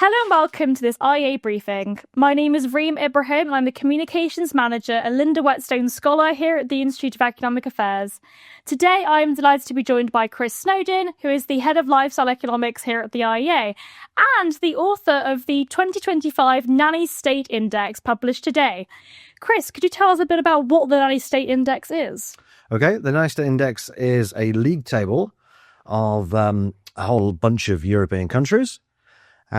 Hello and welcome to this IEA briefing. My name is Reem, Ibrahim and I'm the Communications Manager and Linda Whetstone Scholar here at the Institute of Economic Affairs. Today I am delighted to be joined by Chris Snowdon, who is the Head of Lifestyle Economics here at the IEA and the author of the 2025 Nanny State Index published today. Chris, could you tell us a bit about what the Nanny State Index is? Okay, the Nanny State Index is a league table of a whole bunch of European countries.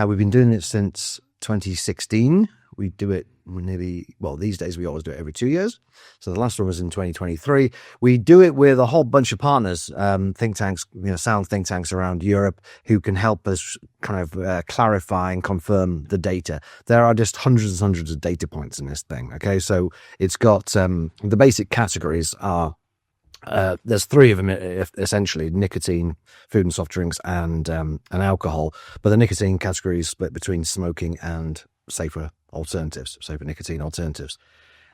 We've been doing it since 2016. We do it these days we always do it every 2 years. So the last one was in 2023. We do it with a whole bunch of partners, think tanks, sound think tanks around Europe who can help us kind of clarify and confirm the data. There are just hundreds and hundreds of data points in this thing. Okay, so it's got the basic categories are there's three of them essentially: nicotine, food and soft drinks, and alcohol. But the nicotine category is split between smoking and safer nicotine alternatives.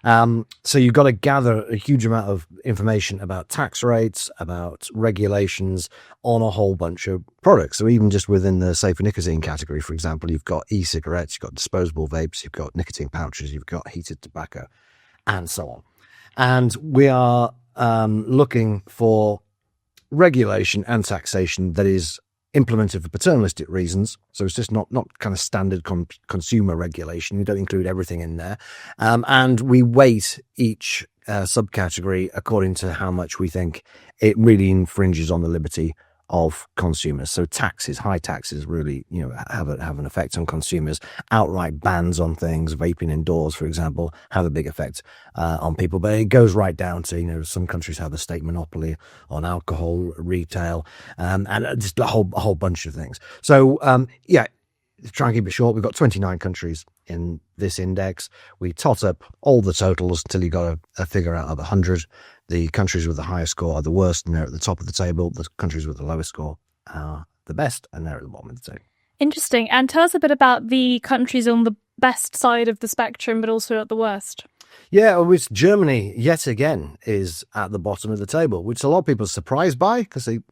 So you've got to gather a huge amount of information about tax rates, about regulations on a whole bunch of products. So even just within the safer nicotine category, for example, you've got e-cigarettes, you've got disposable vapes, you've got nicotine pouches, you've got heated tobacco, and so on. And we are looking for regulation and taxation that is implemented for paternalistic reasons. So it's just not kind of standard consumer regulation. We don't include everything in there. And we weight each subcategory according to how much we think it really infringes on the liberty of consumers. So high taxes really, have an effect on consumers. Outright bans on things, vaping indoors, for example, have a big effect on people. But it goes right down to, some countries have a state monopoly on alcohol retail, and just a whole bunch of things. So, to try and keep it short, we've got 29 countries in this index. We tot up all the totals until you got a figure out of 100. The countries with the highest score are the worst, and they're at the top of the table. The countries with the lowest score are the best, and they're at the bottom of the table. Interesting. And tell us a bit about the countries on the best side of the spectrum, but also at the worst. Yeah, which Germany, yet again, is at the bottom of the table, which a lot of people are surprised by because think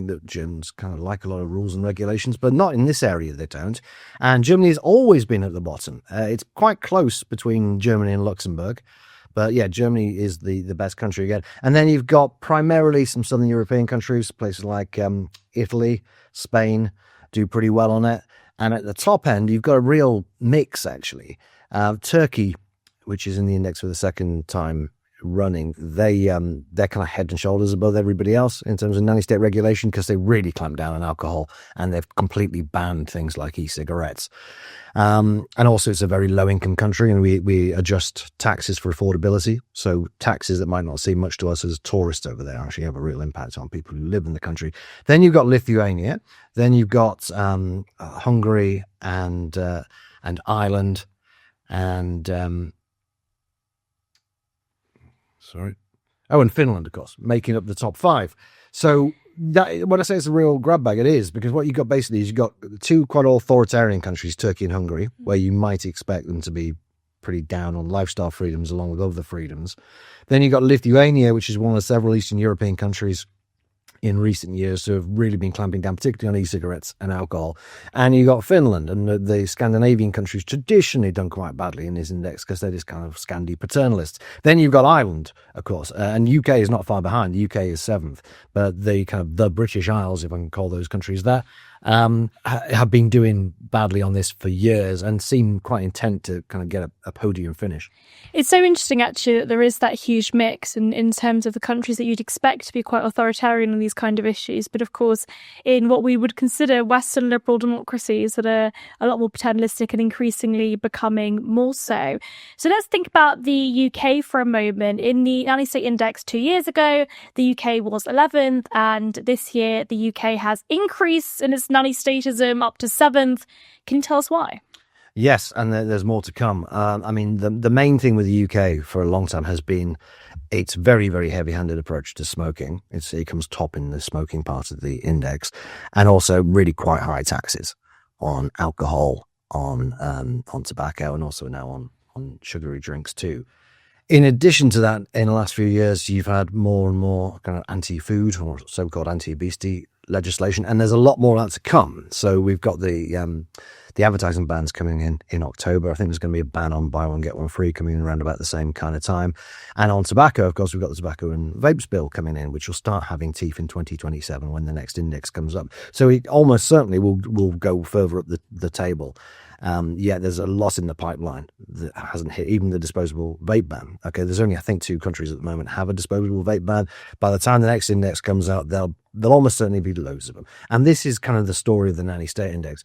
that Germans kind of like a lot of rules and regulations, but not in this area, they don't. And Germany has always been at the bottom. It's quite close between Germany and Luxembourg. But yeah, Germany is the best country again. And then you've got primarily some Southern European countries, places like Italy, Spain, do pretty well on it. And at the top end, you've got a real mix, actually. Turkey, which is in the index for the second time running, they're kind of head and shoulders above everybody else in terms of nanny state regulation because they really clamped down on alcohol and they've completely banned things like e-cigarettes. And also it's a very low income country and we adjust taxes for affordability. So taxes that might not seem much to us as tourists over there actually have a real impact on people who live in the country. Then you've got Lithuania. Then you've got Hungary and Ireland and and Finland, of course, making up the top five. So when I say it's a real grab bag, it is, because what you've got basically is you've got two quite authoritarian countries, Turkey and Hungary, where you might expect them to be pretty down on lifestyle freedoms along with other freedoms. Then you've got Lithuania, which is one of several Eastern European countries in recent years who have really been clamping down, particularly on e-cigarettes and alcohol. And you got Finland, and the Scandinavian countries traditionally done quite badly in this index because they're just kind of Scandi paternalists. Then you've got Ireland, of course, and UK is not far behind. The UK is 7th, but the British Isles, if I can call those countries that, have been doing badly on this for years and seem quite intent to kind of get a podium finish. It's so interesting, actually, that there is that huge mix in terms of the countries that you'd expect to be quite authoritarian on these kind of issues. But of course, in what we would consider Western liberal democracies that are a lot more paternalistic and increasingly becoming more so. So let's think about the UK for a moment. In the Nanny State Index 2 years ago, the UK was 11th, and this year the UK has increased in its nanny statism up to 7th. Can you tell us why? Yes, and there's more to come. The main thing with the UK for a long time has been its very, very heavy-handed approach to smoking. It comes top in the smoking part of the index, and also really quite high taxes on alcohol, on tobacco, and also now on sugary drinks too. In addition to that, in the last few years, you've had more and more kind of anti-food or so-called anti-obesity legislation, and there's a lot more of that to come. So we've got the advertising bans coming in October. I think there's going to be a ban on buy one get one free coming in around about the same kind of time. And on tobacco, of course, we've got the tobacco and vapes bill coming in, which will start having teeth in 2027 when the next index comes up. So it almost certainly will go further up the table. There's a lot in the pipeline that hasn't hit, even the disposable vape ban. Okay, there's only, I think, 2 countries at the moment have a disposable vape ban. By the time the next index comes out, there'll almost certainly be loads of them. And this is kind of the story of the Nanny State Index.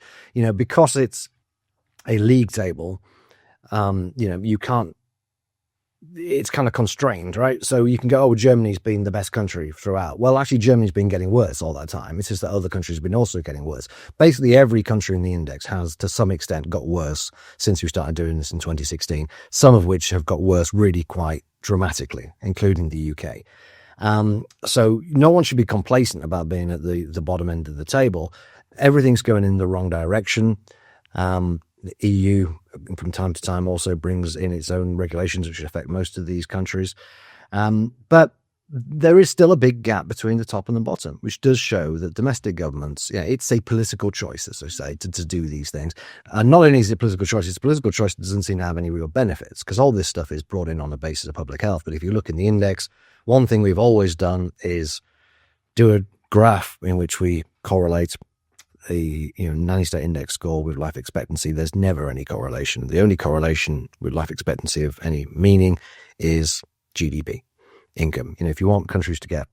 Because it's a league table, you can't, it's kind of constrained, right? So you can go, Germany's been the best country throughout. Well, actually, Germany's been getting worse all that time. It's just that other countries have been also getting worse. Basically, every country in the index has, to some extent, got worse since we started doing this in 2016, some of which have got worse really quite dramatically, including the UK. So no one should be complacent about being at the bottom end of the table. Everything's going in the wrong direction. The EU, from time to time, also brings in its own regulations which affect most of these countries. But there is still a big gap between the top and the bottom, which does show that domestic governments, it's a political choice, as I say, to do these things. And not only is it a political choice, it's a political choice that doesn't seem to have any real benefits, because all this stuff is brought in on the basis of public health. But if you look in the index, one thing we've always done is do a graph in which we correlate the Nanny State Index score with life expectancy. There's never any correlation. The only correlation with life expectancy of any meaning is GDP, income. If you want countries to get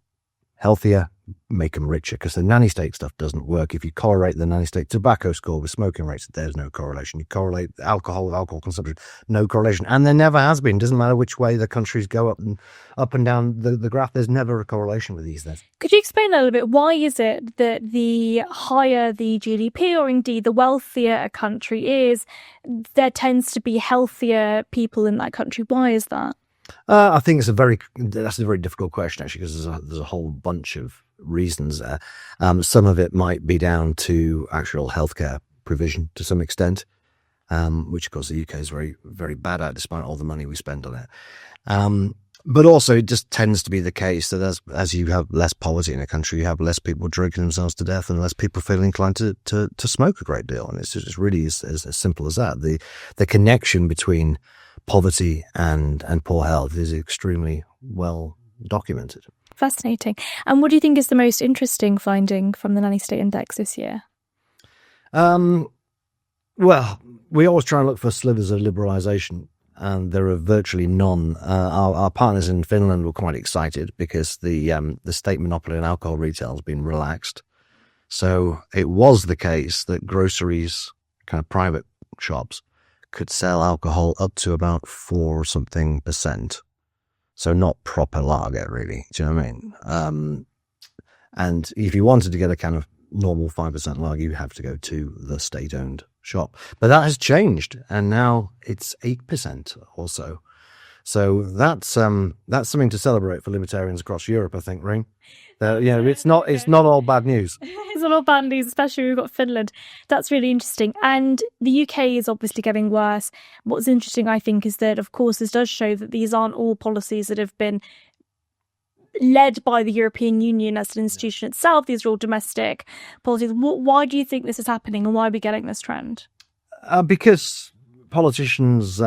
healthier, make them richer, because the nanny state stuff doesn't work. If you correlate the nanny state tobacco score with smoking rates, there's no correlation. You correlate alcohol with alcohol consumption, no correlation. And there never has been. Doesn't matter which way the countries go up and down the graph, there's never a correlation with these things. Could you explain a little bit, why is it that the higher the GDP, or indeed the wealthier a country is, there tends to be healthier people in that country? Why is that? I think that's a very difficult question, actually, because there's a whole bunch of reasons there. Some of it might be down to actual healthcare provision to some extent, which of course the UK is very, very bad at, despite all the money we spend on it. But also it just tends to be the case that as you have less poverty in a country, you have less people drinking themselves to death and less people feeling inclined to smoke a great deal. And it's really as simple as that. The connection between poverty and poor health is extremely well documented. Fascinating. And what do you think is the most interesting finding from the Nanny State Index this year? Well, we always try and look for slivers of liberalization, and there are virtually none. Our partners in Finland were quite excited because the state monopoly on alcohol retail has been relaxed. So it was the case that groceries, kind of private shops, could sell alcohol up to about 4% So not proper lager, really. Do you know what I mean? And if you wanted to get a kind of normal 5% lager, you have to go to the state-owned shop. But that has changed, and now it's 8% or so. So that's something to celebrate for libertarians across Europe, I think, Reem. It's not all bad news. It's not all bad news, especially we've got Finland. That's really interesting. And the UK is obviously getting worse. What's interesting, I think, is that, of course, this does show that these aren't all policies that have been led by the European Union as an institution itself. These are all domestic policies. Why do you think this is happening, and why are we getting this trend? Because politicians...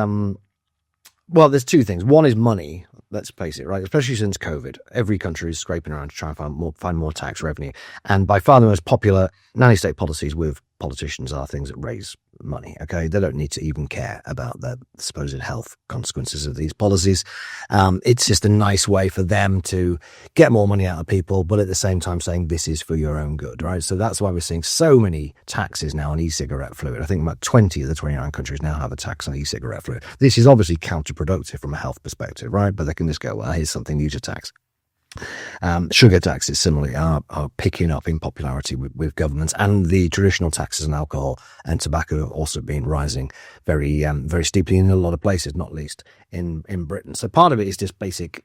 Well, there's 2 things. One is money. Let's face it, right? Especially since COVID, every country is scraping around to try and find more tax revenue. And by far the most popular nanny state policies with politicians are things that raise money. Okay, they don't need to even care about the supposed health consequences of these policies. It's just a nice way for them to get more money out of people, but at the same time saying this is for your own good, right? So that's why we're seeing so many taxes now on e-cigarette fluid. I think about 20 of the 29 countries now have a tax on e-cigarette fluid. This is obviously counterproductive from a health perspective, right? But they can just go, well, here's something new to tax. Sugar taxes similarly are picking up in popularity with governments, and the traditional taxes on alcohol and tobacco have also been rising very steeply in a lot of places, not least in Britain. So part of it is just basic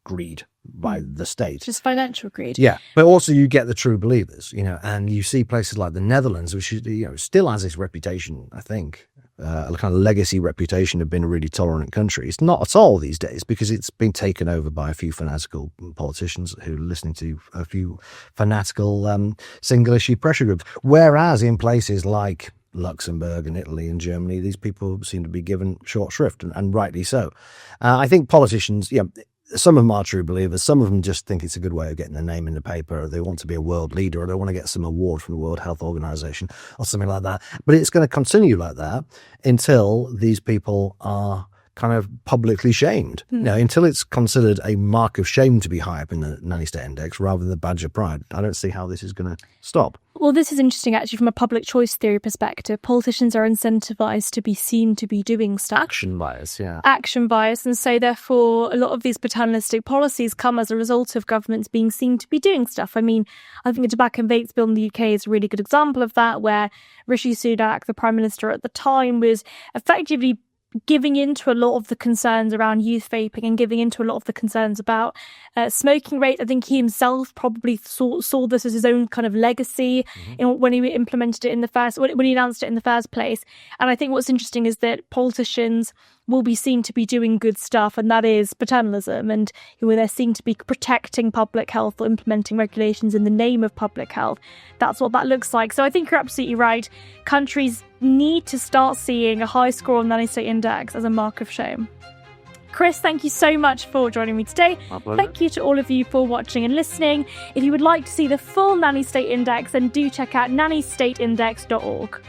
greed by the state. Just financial greed. Yeah. But also you get the true believers, and you see places like the Netherlands, which still has its reputation, I think, a kind of legacy reputation of being a really tolerant country. It's not at all these days, because it's been taken over by a few fanatical politicians who are listening to a few fanatical single issue pressure groups. Whereas in places like Luxembourg and Italy and Germany, these people seem to be given short shrift, and rightly so. I think politicians, some of them are true believers. Some of them just think it's a good way of getting their name in the paper, or they want to be a world leader, or they want to get some award from the World Health Organization or something like that. But it's going to continue like that until these people are kind of publicly shamed. Until it's considered a mark of shame to be high up in the Nanny State Index rather than a badge of pride. I don't see how this is going to stop. Well, this is interesting, actually, from a public choice theory perspective. Politicians are incentivized to be seen to be doing stuff. Action bias, yeah. Action bias. And so, therefore, a lot of these paternalistic policies come as a result of governments being seen to be doing stuff. I mean, I think the tobacco and vapes bill in the UK is a really good example of that, where Rishi Sunak, the Prime Minister at the time, was effectively giving into a lot of the concerns around youth vaping and giving into a lot of the concerns about smoking rates. I think he himself probably saw this as his own kind of legacy when he implemented it when he announced it in the first place. And I think what's interesting is that politicians will be seen to be doing good stuff, and that is paternalism, and they're seen to be protecting public health or implementing regulations in the name of public health. That's what that looks like. So I think you're absolutely right. Countries need to start seeing a high score on the Nanny State Index as a mark of shame. Chris, thank you so much for joining me today. Thank you to all of you for watching and listening. If you would like to see the full Nanny State Index, then do check out nannystateindex.org.